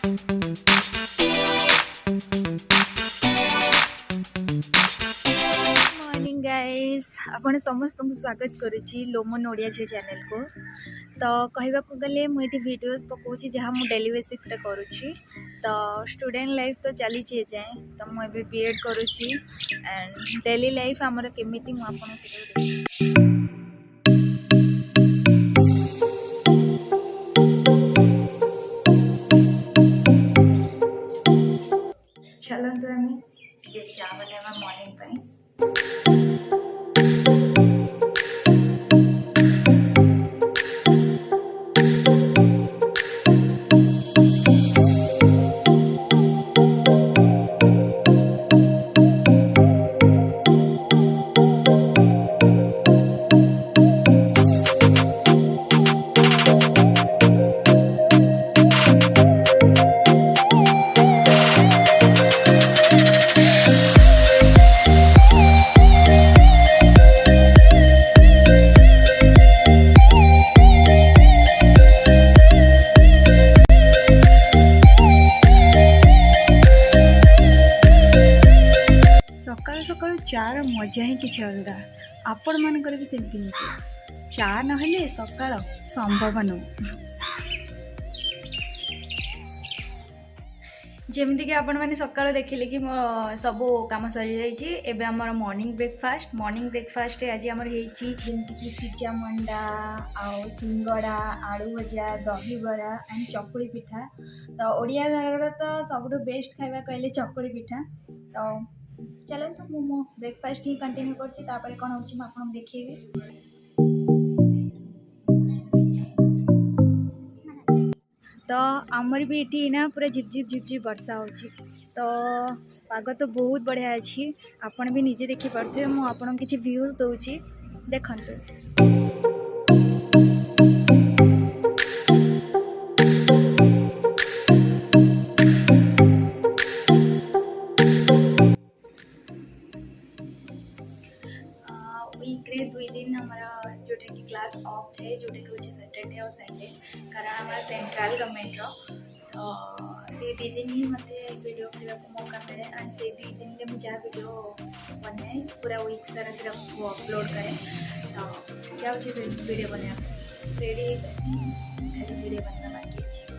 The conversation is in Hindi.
मॉर्निंग गाइस आपण समस्त को स्वागत करुच्ची लोमन ओडिया झे चैनल को। तो कहवा गले मुझे वीडियोस पकाऊँगी जहाँ मुझे डेली बेसिक रे करुच्ची। तो स्टूडेंट लाइफ तो चली जाए तो मुझे बीएड करुच्ची एंड डेली लाइफ आमर केमिति मु आपन से चलते आम चा बना मॉर्निंग। सकाल सकाल चार मजा ही किसी अलग आपण मानकर भी सेमती नहीं चा ना सकाल संभव नुह। जमीती कि आपण मैंने सकाल देखिले कि मो सब कम सरी जाइए आमर मॉर्निंग ब्रेकफास्ट आज आमर होती सिजा मंडा आउ सिंगड़ा आलू भजा दही बरा एंड चकुड़ी पिठा। तो ओडिया घर तो सब बेस्ट खाଇବା कहले चकुड़ी पिठा। तो चलते तो मो ब्रेकफास्ट ही कंटिन्यू कर कौन हो देखिए। तो आमर भी ये ना पूरा झिपझिप झिपझिप वर्षा हो। तो पाग तो बहुत बढ़िया अच्छी आपण भी निजे देखी पारे मुझे किसी व्यूज दूसरी देखते। वीक्रे 2 दिन हमारा जोटा कि क्लास ऑफ थे जोटा कि हूँ सैटरडे और संडे कारण हमारा सेंट्रल गवर्नमेंट तो से 2 दिन ही मत वीडियो खेला मौका मिले एंड से 2 दिन में मुझे वीडियो बनाए पूरा वीक सारा से अपलोड करें। तो क्या वीडियो बनाया रेडी खाली वीडियो बनना बाकी है।